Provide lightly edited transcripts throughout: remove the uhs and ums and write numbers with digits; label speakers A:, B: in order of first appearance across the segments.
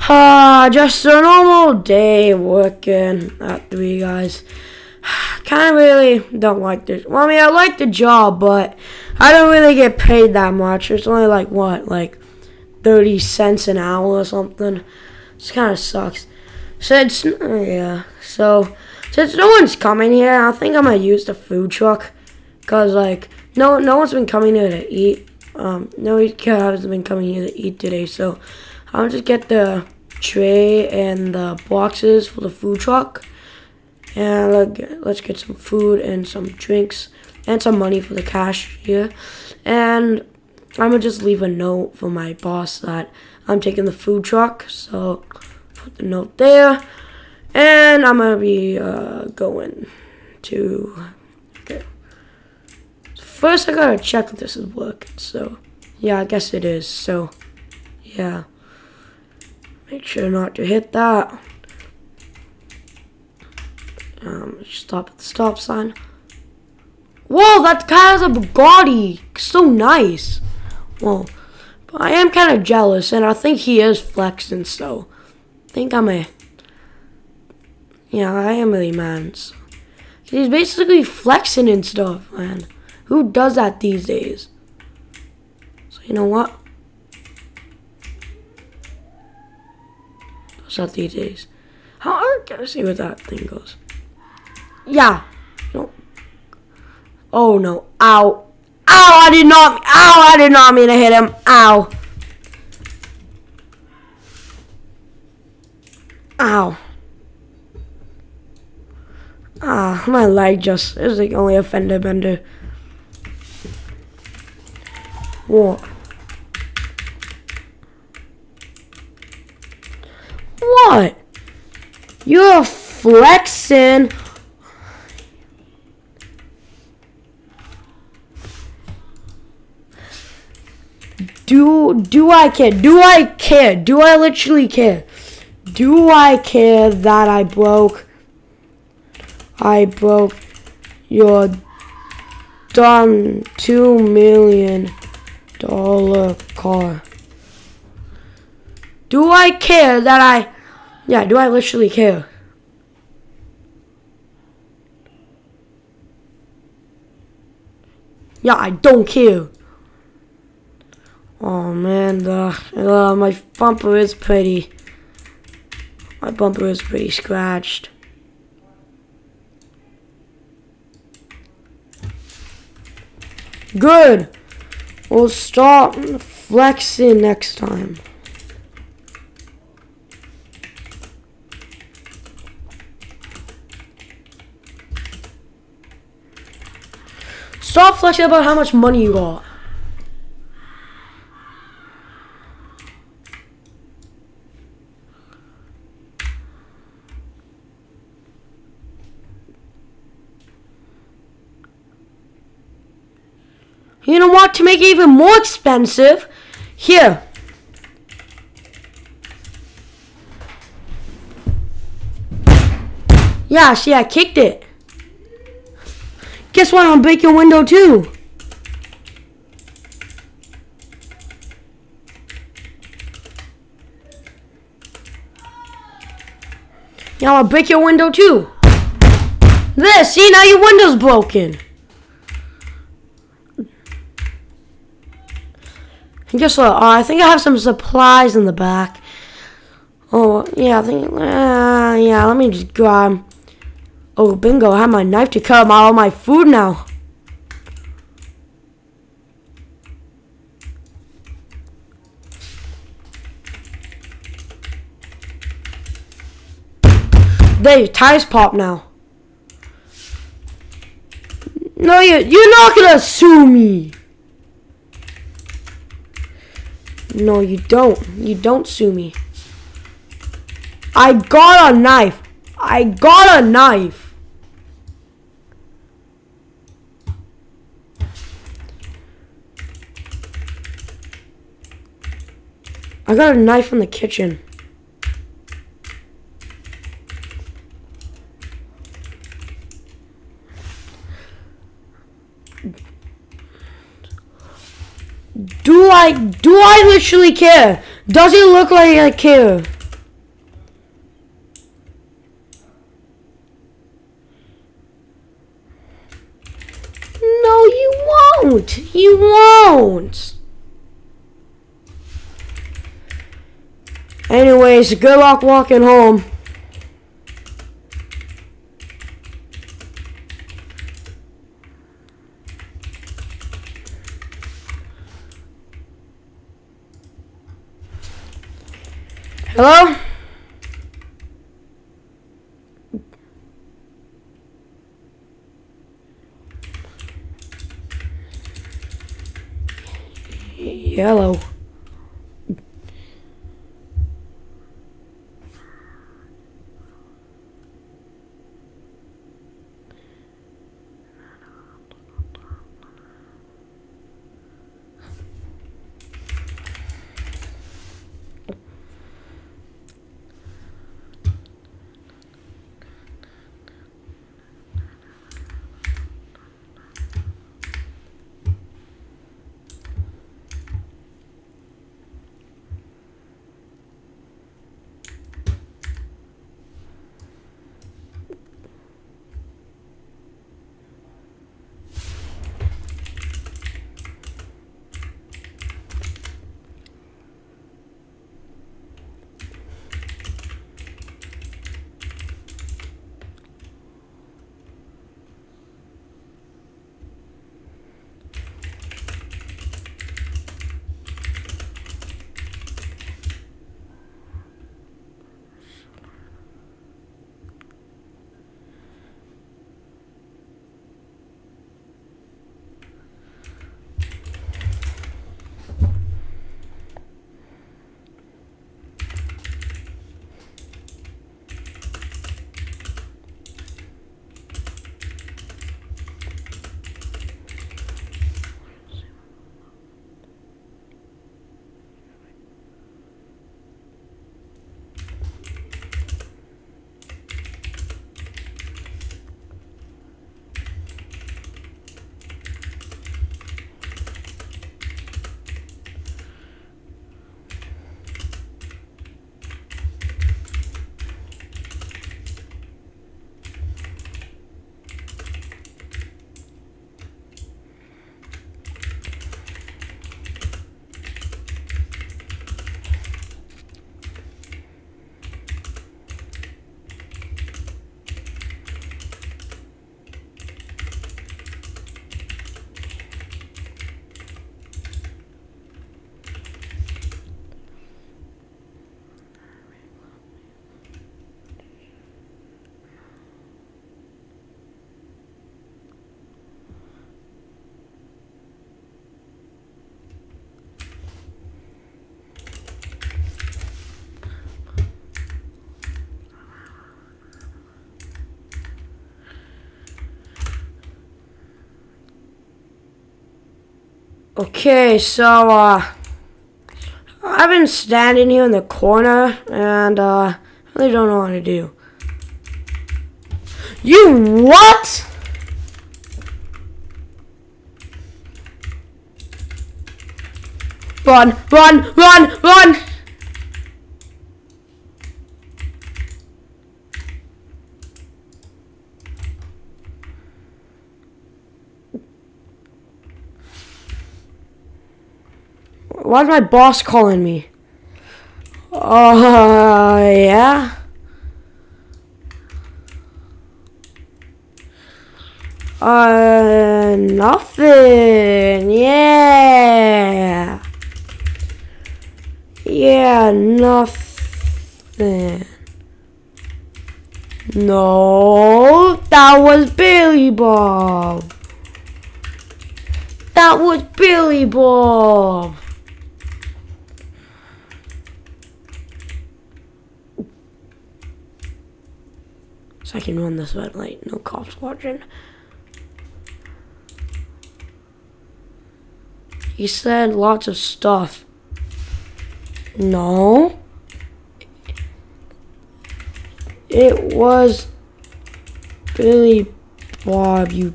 A: Just a normal day working at Three Guys. Kind of really don't like this. Well, I mean, I like the job, but I don't really get paid that much. It's only like, what, like 30 cents an hour or something. It kind of sucks. Since no one's coming here, I think I'm gonna use the food truck. Cause like, no one's been coming here to eat. No one hasn't been coming here to eat today, so I'll just get the tray and the boxes for the food truck, and let's get some food and some drinks and some money for the cash here. And I'm gonna just leave a note for my boss that I'm taking the food truck, so put the note there. And I'm gonna be going to. Okay. First, I gotta check if this is working. So, yeah, I guess it is. So, yeah. Make sure not to hit that. Stop at the stop sign. Whoa, that guy has a Bugatti. So nice. Well, but I am kind of jealous, and I think he is flexing. So, I think yeah, I am really mad. So, he's basically flexing and stuff, man. Who does that these days? So, you know what? What's that these days? How can I see where that thing goes? Yeah. No. Oh no. Ow. Ow, I did not mean to hit him. Ow. Ow. My leg just is like only a fender bender. What? What? You're flexing. Do I care? Do I care? Do I literally care? Do I care that I broke your dumb $2 million car? Do I care that do I literally care? Yeah, I don't care. Oh man, my bumper is pretty. My bumper is pretty scratched. Good. We'll stop flexing next time. Stop flexing about how much money you got. You know what? To make it even more expensive, here. Yeah, see, I kicked it. Guess what? I'm gonna break your window too. Yeah, I'm gonna break your window too. There, see, now your window's broken. And guess what? I think I have some supplies in the back. Oh, yeah, I think, yeah, let me just grab. Oh, bingo, I have my knife to cut all my food now. There, your tires pop now. No, you're not gonna sue me. No, you don't. You don't sue me. I got a knife. I got a knife. I got a knife in the kitchen. Do I literally care? Does it look like I care? No, you won't. You won't. Anyways, good luck walking home. Hello? Yellow. Okay, so, I've been standing here in the corner, and, I really don't know what to do. You what? Run, run, run, run! Why's my boss calling me? Yeah? Nothing. Yeah. Yeah, nothing. No, that was Billy Bob. That was Billy Bob. So I can run this red light, no cops watching. He said lots of stuff. No. It was Billy Bob, you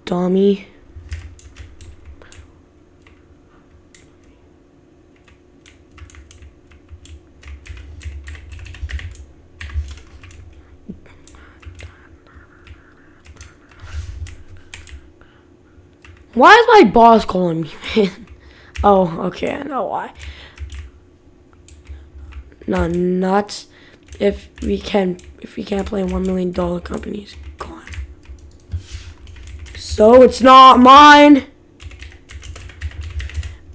A: dummy. Why is my boss calling me, man? Oh, okay, I know why. No, nuts. If we can't play $1 million companies, gone. So it's not mine.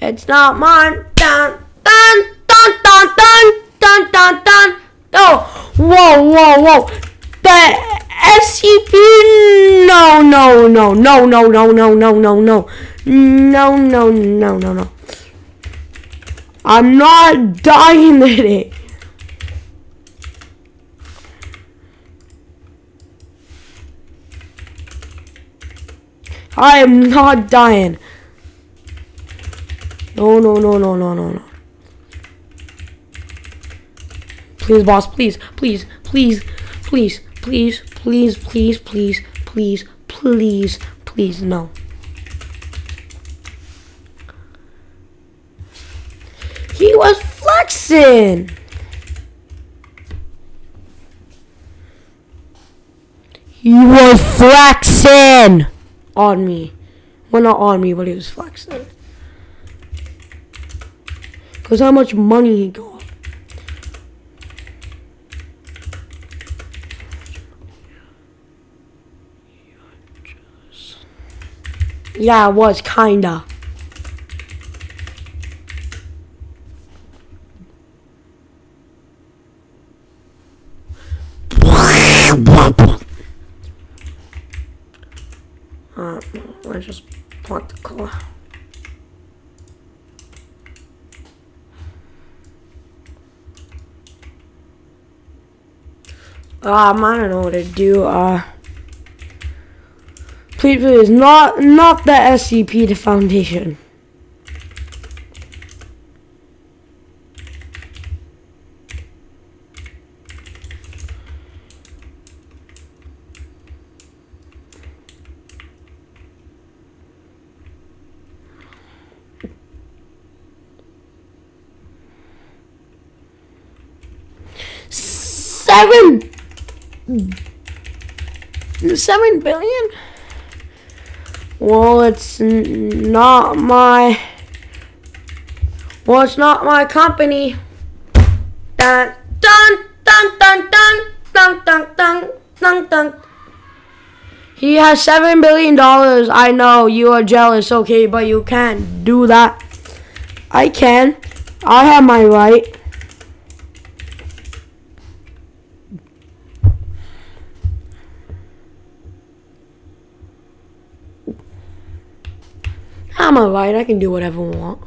A: It's not mine. Dun dun dun dun dun dun dun dun. Oh, whoa, whoa, whoa. The SCP. No, no, no, no, no, no, no, no, no, no, no, no, no, no, no. I'm not dying today. I am not dying. No, no, no, no, no, no, no. Please, boss, please, please, please, please, please, please, please, please, please, please, please, no. He was flexing. He was flexing on me. Well, not on me, but he was flexing. Because how much money he got. Yeah, it was kinda. Let's just park the car. I don't know what to do. Please, please, not the SCP, the foundation. $7 billion? Well, it's not my. Well, it's not my company. Dun dun dun dun dun dun dun dun dun dun. He has $7 billion. I know you are jealous, okay, but you can't do that. I can. I have my right. I'm alright, I can do whatever I want.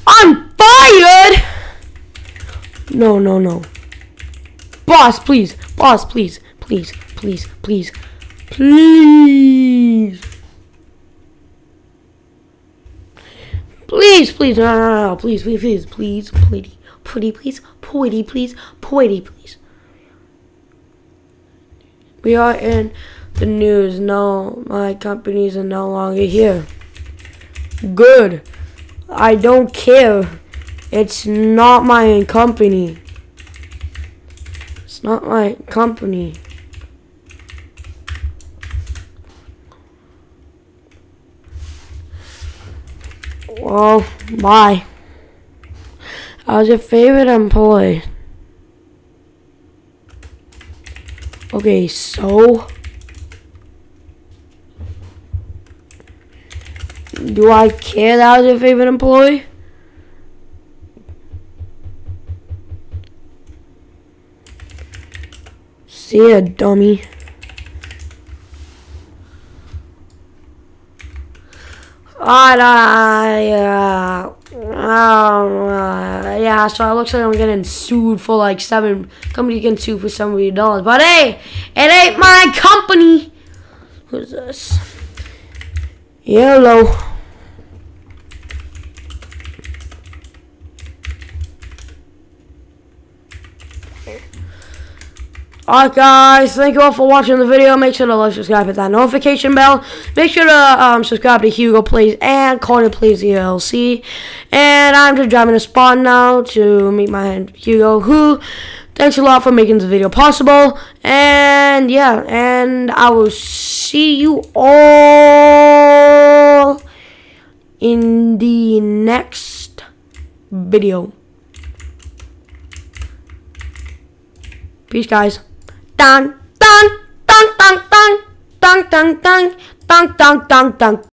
A: I'm fired! No, no, no. Boss, please. Boss, please. Please, please, please. Please. Please, please. No, no, no. Please, please, please. Please, pretty. Pretty, please. Pretty, please. Pretty, please. We are in the news. No, my companies are no longer here. Good. I don't care. It's not my company. It's not my company. Well, bye. I was your favorite employee. Okay, so do I care that I was your favorite employee? See ya, dummy. Yeah, so it looks like I'm getting sued for like company getting sued for $7 million. But hey, it ain't my company. Who's this? Hello. Alright guys, thank you all for watching the video. Make sure to like, subscribe, hit that notification bell. Make sure to subscribe to Hugo Plays and Carter Plays ELC. And I'm just driving a spot now to meet my Hugo, who Thanks a lot for making this video possible. And yeah, and I will see you all in the next video. Peace, guys. Dun dun dun dun dun dun dun dun dun dun dun dun.